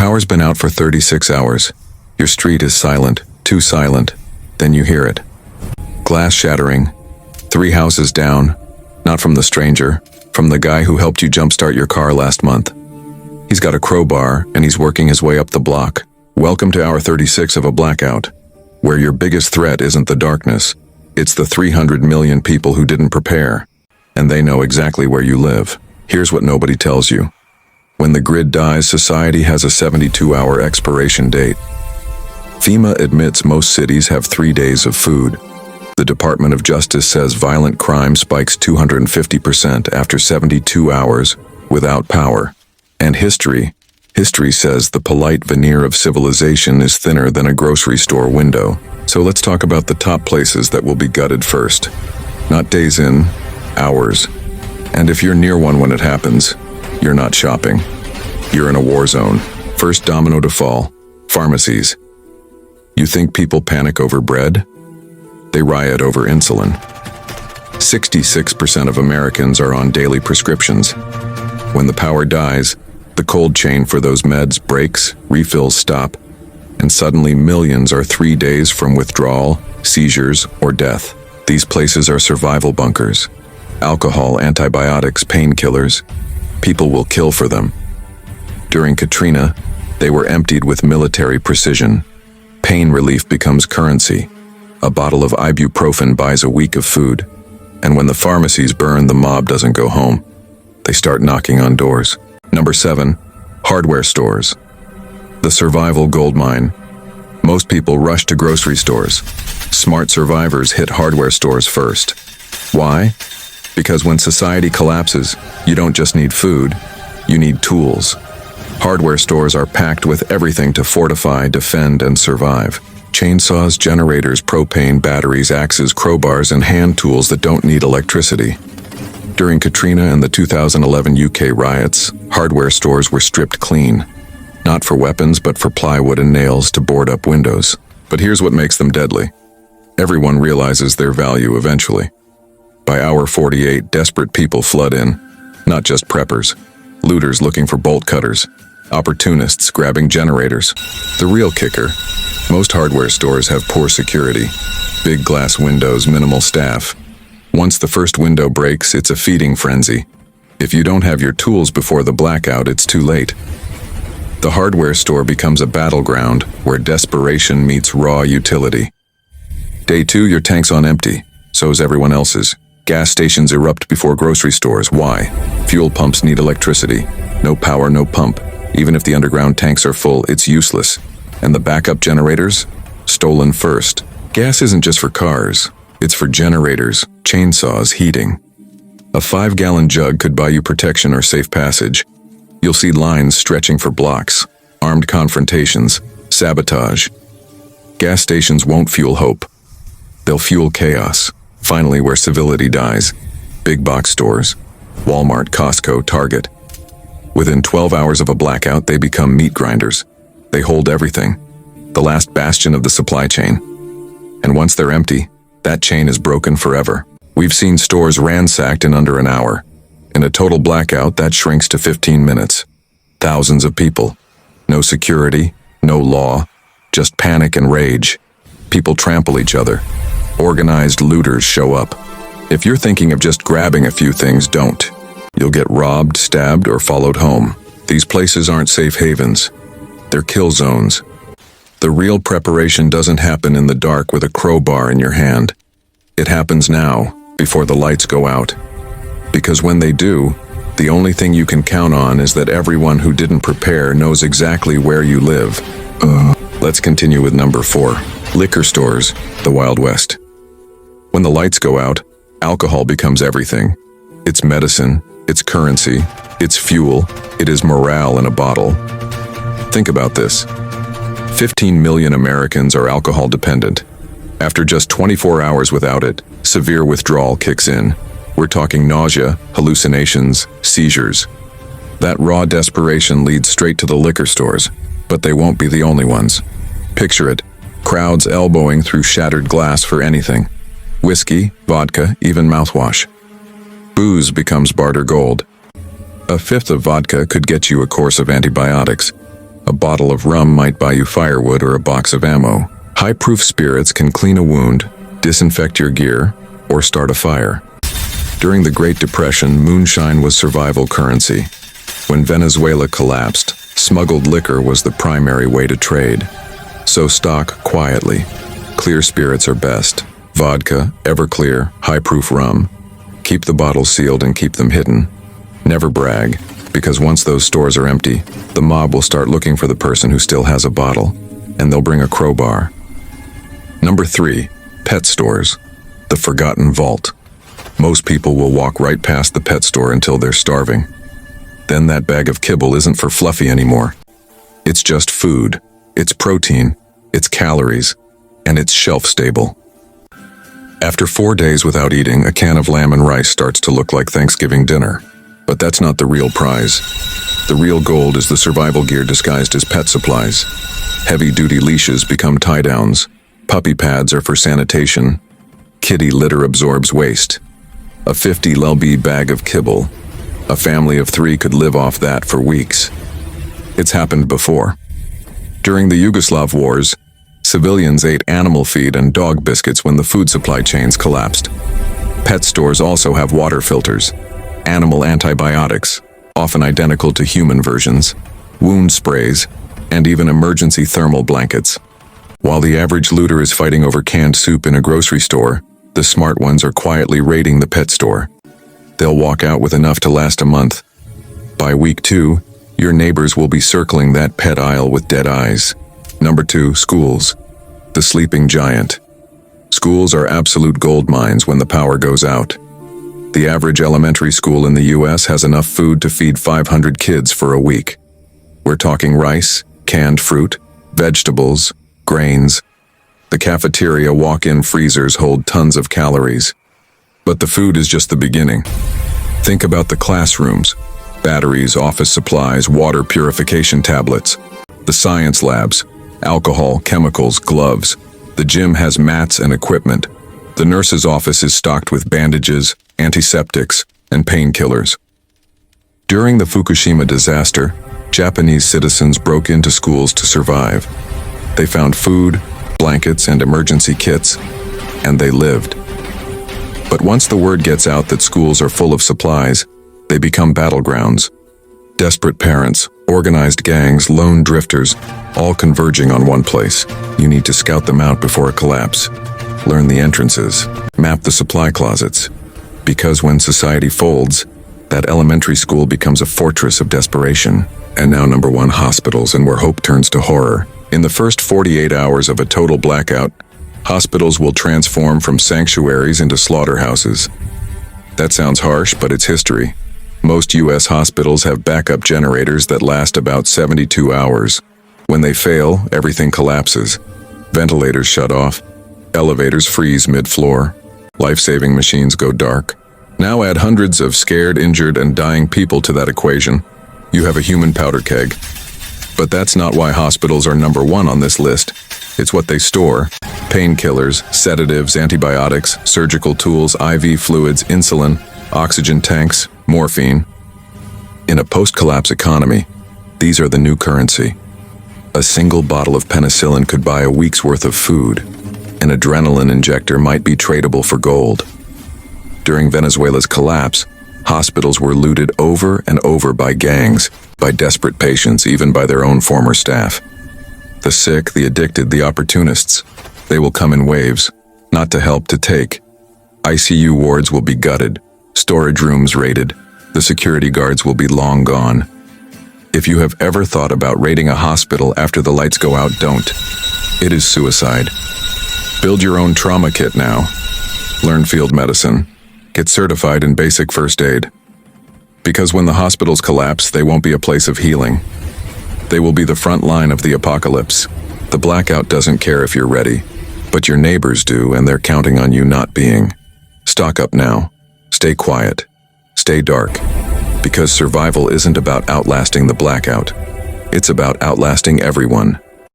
power's been out for 36 hours. Your street is silent, too silent. Then you hear it. Glass shattering. 3 houses down. Not from the stranger, from the guy who helped you jumpstart your car last month. He's got a crowbar and he's working his way up the block. Welcome to hour 36 of a blackout, where your biggest threat isn't the darkness. It's the 300 million people who didn't prepare, and they know exactly where you live. Here's what nobody tells you. When the grid dies, society has a 72-hour expiration date. FEMA admits most cities have 3 days of food. The Department of Justice says violent crime spikes 250% after 72 hours without power. And history says the polite veneer of civilization is thinner than a grocery store window. So let's talk about the top places that will be gutted first. Not days in, hours. And if you're near one when it happens, you're not shopping. You're in a war zone. First domino to fall, pharmacies. You think people panic over bread? They riot over insulin. 66% of Americans are on daily prescriptions. When the power dies, the cold chain for those meds breaks, refills stop, and suddenly millions are 3 days from withdrawal, seizures, or death. These places are survival bunkers. Alcohol, antibiotics, painkillers. People will kill for them. During Katrina, they were emptied with military precision. Pain relief becomes currency. A bottle of ibuprofen buys a week of food. And when the pharmacies burn, the mob doesn't go home. They start knocking on doors. Number 7, hardware stores. The survival goldmine. Most people rush to grocery stores. Smart survivors hit hardware stores first. Why? Because when society collapses, you don't just need food, you need tools. Hardware stores are packed with everything to fortify, defend, and survive. Chainsaws, generators, propane, batteries, axes, crowbars, and hand tools that don't need electricity. During Katrina and the 2011 UK riots, hardware stores were stripped clean. Not for weapons, but for plywood and nails to board up windows. But here's what makes them deadly. Everyone realizes their value eventually. By hour 48, desperate people flood in. Not just preppers. Looters looking for bolt cutters. Opportunists grabbing generators. The real kicker, most hardware stores have poor security. Big glass windows, minimal staff. Once the first window breaks, it's a feeding frenzy. If you don't have your tools before the blackout, it's too late. The hardware store becomes a battleground where desperation meets raw utility. Day 2, your tank's on empty. So's everyone else's. Gas stations erupt before grocery stores. Why? Fuel pumps need electricity. No power, no pump. Even if the underground tanks are full, it's useless. And the backup generators? Stolen first. Gas isn't just for cars. It's for generators, chainsaws, heating. A 5-gallon jug could buy you protection or safe passage. You'll see lines stretching for blocks, armed confrontations, sabotage. Gas stations won't fuel hope. They'll fuel chaos. Finally, where civility dies. Big box stores. Walmart, Costco, Target. Within 12 hours of a blackout, they become meat grinders. They hold everything. The last bastion of the supply chain. And once they're empty, that chain is broken forever. We've seen stores ransacked in under an hour. In a total blackout, that shrinks to 15 minutes. Thousands of people. No security, no law, just panic and rage. People trample each other. Organized looters show up. If you're thinking of just grabbing a few things, don't. You'll get robbed, stabbed, or followed home. These places aren't safe havens. They're kill zones. The real preparation doesn't happen in the dark with a crowbar in your hand. It happens now, before the lights go out. Because when they do, the only thing you can count on is that everyone who didn't prepare knows exactly where you live. Let's continue with number 4. Liquor stores, the Wild West. When the lights go out, alcohol becomes everything. It's medicine, it's currency, it's fuel, it is morale in a bottle. Think about this. 15 million Americans are alcohol dependent. After just 24 hours without it, severe withdrawal kicks in. We're talking nausea, hallucinations, seizures. That raw desperation leads straight to the liquor stores, but they won't be the only ones. Picture it, crowds elbowing through shattered glass for anything. Whiskey, vodka, even mouthwash. Booze becomes barter gold. A fifth of vodka could get you a course of antibiotics. A bottle of rum might buy you firewood or a box of ammo. High-proof spirits can clean a wound, disinfect your gear, or start a fire. During the Great Depression, moonshine was survival currency. When Venezuela collapsed, smuggled liquor was the primary way to trade. So stock quietly. Clear spirits are best. Vodka, Everclear, high-proof rum. Keep the bottles sealed and keep them hidden. Never brag, because once those stores are empty, the mob will start looking for the person who still has a bottle, and they'll bring a crowbar. Number 3, pet stores. The forgotten vault. Most people will walk right past the pet store until they're starving. Then that bag of kibble isn't for Fluffy anymore. It's just food, it's protein, it's calories, and it's shelf-stable. After 4 days without eating, a can of lamb and rice starts to look like Thanksgiving dinner. But that's not the real prize. The real gold is the survival gear disguised as pet supplies. Heavy-duty leashes become tie-downs. Puppy pads are for sanitation. Kitty litter absorbs waste. A 50 lb bag of kibble. A family of 3 could live off that for weeks. It's happened before. During the Yugoslav wars, civilians ate animal feed and dog biscuits when the food supply chains collapsed. Pet stores also have water filters, animal antibiotics, often identical to human versions, wound sprays, and even emergency thermal blankets. While the average looter is fighting over canned soup in a grocery store, the smart ones are quietly raiding the pet store. They'll walk out with enough to last a month. By week 2, your neighbors will be circling that pet aisle with dead eyes. Number 2, schools. The sleeping giant. Schools are absolute gold mines when the power goes out. The average elementary school in the US has enough food to feed 500 kids for a week. We're talking rice, canned fruit, vegetables, grains. The cafeteria walk-in freezers hold tons of calories. But the food is just the beginning. Think about the classrooms. Batteries, office supplies, water purification tablets. The science labs. Alcohol, chemicals, gloves. The gym has mats and equipment. The nurse's office is stocked with bandages, antiseptics, and painkillers. During the Fukushima disaster, Japanese citizens broke into schools to survive. They found food, blankets, and emergency kits, and they lived. But once the word gets out that schools are full of supplies, they become battlegrounds. Desperate parents, organized gangs, lone drifters, all converging on one place. You need to scout them out before a collapse. Learn the entrances, map the supply closets. Because when society folds, that elementary school becomes a fortress of desperation. And now number 1, hospitals, and where hope turns to horror. In the first 48 hours of a total blackout, hospitals will transform from sanctuaries into slaughterhouses. That sounds harsh, but it's history. Most US hospitals have backup generators that last about 72 hours. When they fail, everything collapses. Ventilators shut off. Elevators freeze mid-floor. Life-saving machines go dark. Now add hundreds of scared, injured, and dying people to that equation. You have a human powder keg. But that's not why hospitals are number 1 on this list. It's what they store: painkillers, sedatives, antibiotics, surgical tools, IV fluids, insulin, oxygen tanks, morphine. In a post-collapse economy, these are the new currency. A single bottle of penicillin could buy a week's worth of food. An adrenaline injector might be tradable for gold. During Venezuela's collapse, hospitals were looted over and over by gangs, by desperate patients, even by their own former staff. The sick, the addicted, the opportunists. They will come in waves, not to help, to take. ICU wards will be gutted, storage rooms raided. The security guards will be long gone. If you have ever thought about raiding a hospital after the lights go out, don't. It is suicide. Build your own trauma kit now. Learn field medicine. Get certified in basic first aid. Because when the hospitals collapse, they won't be a place of healing. They will be the front line of the apocalypse. The blackout doesn't care if you're ready, but your neighbors do, and they're counting on you not being. Stock up now. Stay quiet. Stay dark. Because survival isn't about outlasting the blackout. It's about outlasting everyone.